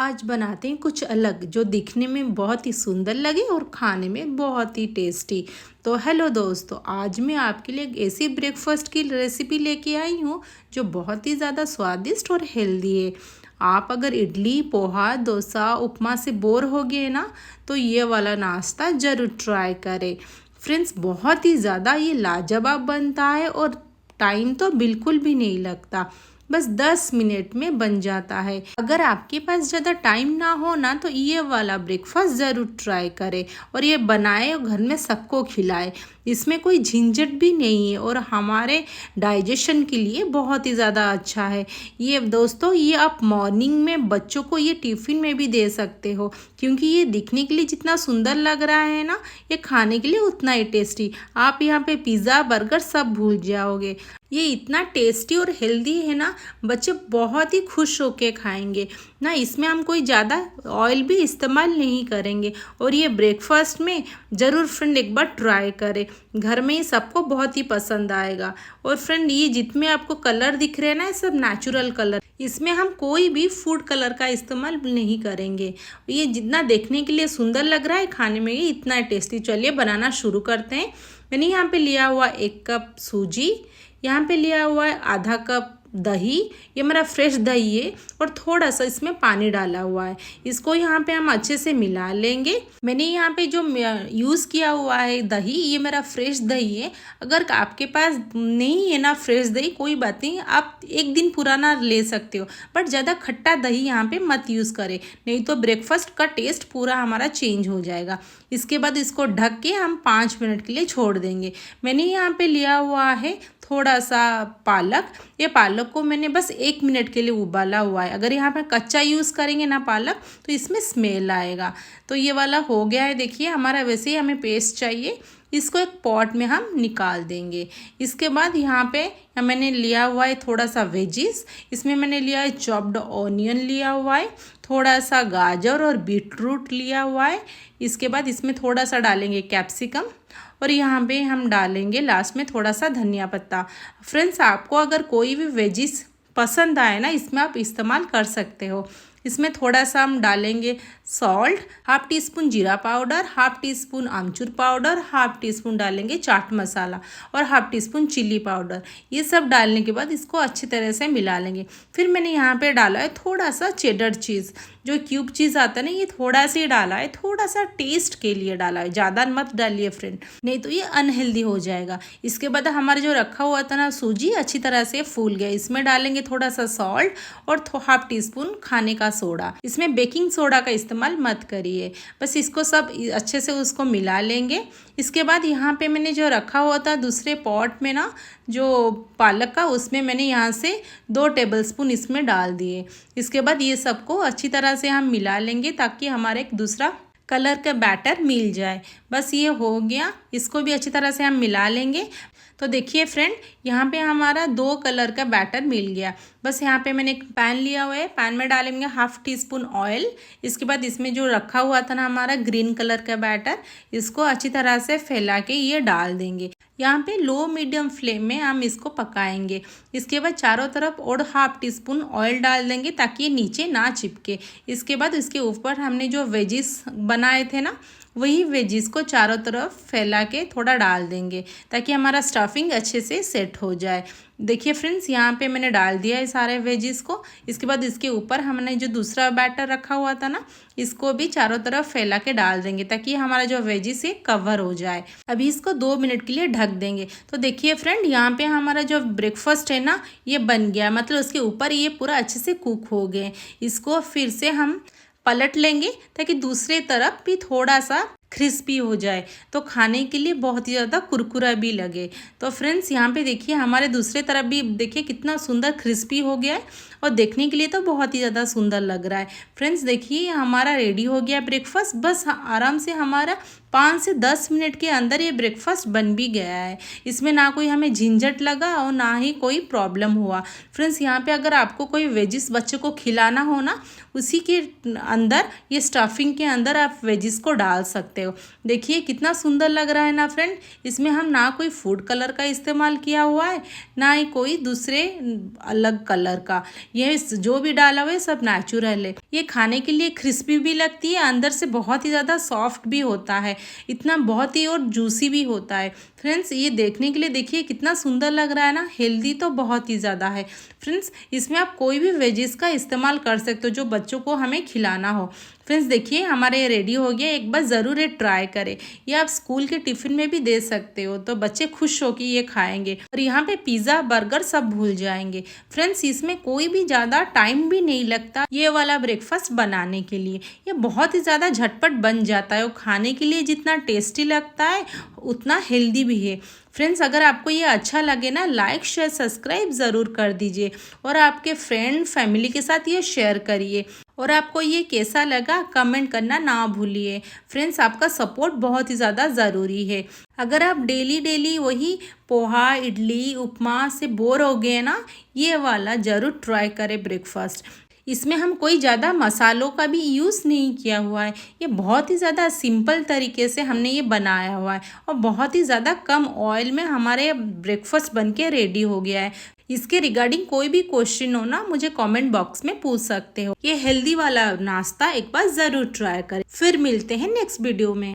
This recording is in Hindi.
आज बनाते हैं कुछ अलग जो दिखने में बहुत ही सुंदर लगे और खाने में बहुत ही टेस्टी। तो हेलो दोस्तों, आज मैं आपके लिए एक ऐसी ब्रेकफास्ट की रेसिपी लेके आई हूँ जो बहुत ही ज़्यादा स्वादिष्ट और हेल्दी है। आप अगर इडली, पोहा, डोसा, उपमा से बोर हो गए ना, तो ये वाला नाश्ता ज़रूर ट्राई करें। फ्रेंड्स, बहुत ही ज़्यादा ये लाजवाब बनता है और टाइम तो बिल्कुल भी नहीं लगता, बस 10 मिनट में बन जाता है। अगर आपके पास ज़्यादा टाइम ना हो ना, तो ये वाला ब्रेकफास्ट ज़रूर ट्राई करें और ये बनाए और घर में सबको खिलाए। इसमें कोई झंझट भी नहीं है और हमारे डाइजेशन के लिए बहुत ही ज़्यादा अच्छा है। ये दोस्तों, ये आप मॉर्निंग में बच्चों को ये टिफ़िन में भी दे सकते हो, क्योंकि ये दिखने के लिए जितना सुंदर लग रहा है ना, ये खाने के लिए उतना ही टेस्टी। आप यहाँ पे पिज़्ज़ा, बर्गर सब भूल जाओगे। ये इतना टेस्टी और हेल्दी है ना, बच्चे बहुत ही खुश होके खाएंगे ना। इसमें हम कोई ज़्यादा ऑयल भी इस्तेमाल नहीं करेंगे और ये ब्रेकफास्ट में ज़रूर फ्रेंड एक बार ट्राई करें। घर में ही सबको बहुत ही पसंद आएगा। और फ्रेंड, ये जितने आपको कलर दिख रहे हैं ना, ये सब नेचुरल कलर, इसमें हम कोई भी फूड कलर का इस्तेमाल नहीं करेंगे। ये जितना देखने के लिए सुंदर लग रहा है, खाने में ये इतना टेस्टी। चलिए बनाना शुरू करते हैं। मैंने यहाँ पे लिया हुआ 1 कप सूजी, यहाँ पे लिया हुआ है आधा कप दही, ये मेरा फ्रेश दही है और थोड़ा सा इसमें पानी डाला हुआ है। इसको यहाँ पे हम अच्छे से मिला लेंगे। मैंने यहाँ पे जो यूज़ किया हुआ है दही, ये मेरा फ्रेश दही है। अगर आपके पास नहीं है ना फ्रेश दही, कोई बात नहीं, आप 1 दिन पुराना ले सकते हो, बट ज़्यादा खट्टा दही यहाँ पे मत यूज़ करें, नहीं तो ब्रेकफास्ट का टेस्ट पूरा हमारा चेंज हो जाएगा। इसके बाद इसको ढक के हम 5 मिनट के लिए छोड़ देंगे। मैंने यहाँ पे लिया हुआ है थोड़ा सा पालक। ये पालक को मैंने बस 1 मिनट के लिए उबाला हुआ है। अगर यहाँ पर कच्चा यूज़ करेंगे ना पालक, तो इसमें स्मेल आएगा। तो ये वाला हो गया है, देखिए हमारा वैसे ही हमें पेस्ट चाहिए। इसको एक पॉट में हम निकाल देंगे। इसके बाद यहाँ पे मैंने लिया हुआ है थोड़ा सा वेजिस। इसमें मैंने लिया है चॉप्ड ऑनियन लिया हुआ है, थोड़ा सा गाजर और बीटरूट लिया हुआ है। इसके बाद इसमें थोड़ा सा डालेंगे कैप्सिकम और यहाँ पे हम डालेंगे लास्ट में थोड़ा सा धनिया पत्ता। फ्रेंड्स, आपको अगर कोई भी वेजिस पसंद आए ना, इसमें आप इस्तेमाल कर सकते हो। इसमें थोड़ा सा हम डालेंगे सॉल्ट, 1/2 टीस्पून जीरा पाउडर, 1/2 टीस्पून आमचूर पाउडर, 1/2 टीस्पून डालेंगे चाट मसाला और 1/2 टीस्पून चिल्ली पाउडर। ये सब डालने के बाद इसको अच्छी तरह से मिला लेंगे। फिर मैंने यहाँ पे डाला है थोड़ा सा चेडर चीज़, जो क्यूब चीज़ आता है ना, ये थोड़ा सा ही डाला है, थोड़ा सा टेस्ट के लिए डाला है, ज़्यादा मत डालिए फ्रेंड, नहीं तो ये अनहेल्दी हो जाएगा। इसके बाद हमारा जो रखा हुआ था ना सूजी, अच्छी तरह से फूल गया। इसमें डालेंगे थोड़ा सा सॉल्ट और 1/2 टीस्पून खाने का सोडा। इसमें बेकिंग सोडा का इस्तेमाल मत करिए। बस इसको सब अच्छे से उसको मिला लेंगे। इसके बाद यहाँ पे मैंने जो रखा हुआ था दूसरे पॉट में ना, जो पालक का, उसमें मैंने यहाँ से 2 टेबलस्पून इसमें डाल दिए। इसके बाद ये सबको अच्छी तरह से हम मिला लेंगे ताकि हमारा एक दूसरा कलर का बैटर मिल जाए। बस ये हो गया, इसको भी अच्छी तरह से हम मिला लेंगे। तो देखिए फ्रेंड, यहाँ पे हमारा 2 कलर का बैटर मिल गया। बस यहाँ पे मैंने एक पैन लिया हुआ है, पैन में डालेंगे 1/2 टीस्पून ऑयल। इसके बाद इसमें जो रखा हुआ था ना हमारा ग्रीन कलर का बैटर, इसको अच्छी तरह से फैला के ये डाल देंगे। यहाँ पे लो मीडियम फ्लेम में हम इसको पकाएंगे। इसके बाद चारों तरफ और 1/2 टीस्पून ऑयल डाल देंगे ताकि ये नीचे ना चिपके। इसके बाद इसके ऊपर हमने जो वेजिस बनाए थे ना, वही वेजिस को चारों तरफ फैला के थोड़ा डाल देंगे ताकि हमारा स्टफिंग अच्छे से सेट हो जाए। देखिए फ्रेंड्स, यहाँ पे मैंने डाल दिया है सारे वेजिस को। इसके बाद इसके ऊपर हमने जो दूसरा बैटर रखा हुआ था ना, इसको भी चारों तरफ फैला के डाल देंगे ताकि हमारा जो वेजिस है कवर हो जाए। अभी इसको 2 मिनट के लिए ढक देंगे। तो देखिए फ्रेंड, यहाँ पे हमारा जो ब्रेकफास्ट है ना, ये बन गया, मतलब उसके ऊपर ये पूरा अच्छे से कुक हो गए। इसको फिर से हम पलट लेंगे ताकि दूसरे तरफ भी थोड़ा सा क्रिस्पी हो जाए, तो खाने के लिए बहुत ही ज़्यादा कुरकुरा भी लगे। तो फ्रेंड्स, यहाँ पे देखिए हमारे दूसरे तरफ भी देखिए कितना सुंदर क्रिस्पी हो गया है और देखने के लिए तो बहुत ही ज़्यादा सुंदर लग रहा है। फ्रेंड्स, देखिए हमारा रेडी हो गया ब्रेकफास्ट। बस आराम से हमारा 5 से 10 मिनट के अंदर ये ब्रेकफास्ट बन भी गया है। इसमें ना कोई हमें झंझट लगा और ना ही कोई प्रॉब्लम हुआ। फ्रेंड्स, यहाँ पे अगर आपको कोई वेजिस बच्चे को खिलाना हो ना, उसी के अंदर, ये स्टफिंग के अंदर आप वेजिस को डाल सकते सकते हो। देखिए कितना सुंदर लग रहा है ना फ्रेंड। इसमें हम ना कोई फूड कलर का इस्तेमाल किया हुआ है, ना ही कोई दूसरे अलग कलर का। ये जो भी डाला हुआ है सब नेचुरल है। ये खाने के लिए क्रिस्पी भी लगती है, अंदर से बहुत ही ज़्यादा सॉफ्ट भी होता है, इतना बहुत ही और जूसी भी होता है। फ्रेंड्स ये देखने के लिए देखिए कितना सुंदर लग रहा है ना। हेल्दी तो बहुत ही ज़्यादा है फ्रेंड्स। इसमें आप कोई भी वेजिस का इस्तेमाल कर सकते हो जो बच्चों को हमें खिलाना हो। फ्रेंड्स देखिए हमारे ये रेडी हो गया, एक बार ज़रूर ये ट्राई करें। ये आप स्कूल के टिफ़िन में भी दे सकते हो, तो बच्चे खुश होकर ये खाएंगे और यहाँ पे पिज़्ज़ा बर्गर सब भूल जाएंगे। फ्रेंड्स इसमें कोई भी ज़्यादा टाइम भी नहीं लगता ये वाला ब्रेकफास्ट बनाने के लिए। ये बहुत ही ज़्यादा झटपट बन जाता है और खाने के लिए जितना टेस्टी लगता है उतना हेल्दी भी है। फ्रेंड्स अगर आपको ये अच्छा लगे ना, लाइक शेयर सब्सक्राइब ज़रूर कर दीजिए और आपके फ्रेंड फैमिली के साथ ये शेयर करिए। और आपको ये कैसा लगा कमेंट करना ना भूलिए। फ्रेंड्स आपका सपोर्ट बहुत ही ज़्यादा ज़रूरी है। अगर आप डेली डेली वही पोहा इडली उपमा से बोर हो गए ना, ये वाला ज़रूर ट्राई करें ब्रेकफास्ट। इसमें हम कोई ज़्यादा मसालों का भी यूज़ नहीं किया हुआ है। ये बहुत ही ज़्यादा सिंपल तरीके से हमने ये बनाया हुआ है और बहुत ही ज़्यादा कम ऑयल में हमारे ब्रेकफास्ट बनके रेडी हो गया है। इसके रिगार्डिंग कोई भी क्वेश्चन हो ना, मुझे कमेंट बॉक्स में पूछ सकते हो। ये हेल्दी वाला नाश्ता एक बार ज़रूर ट्राई करें। फिर मिलते हैं नेक्स्ट वीडियो में।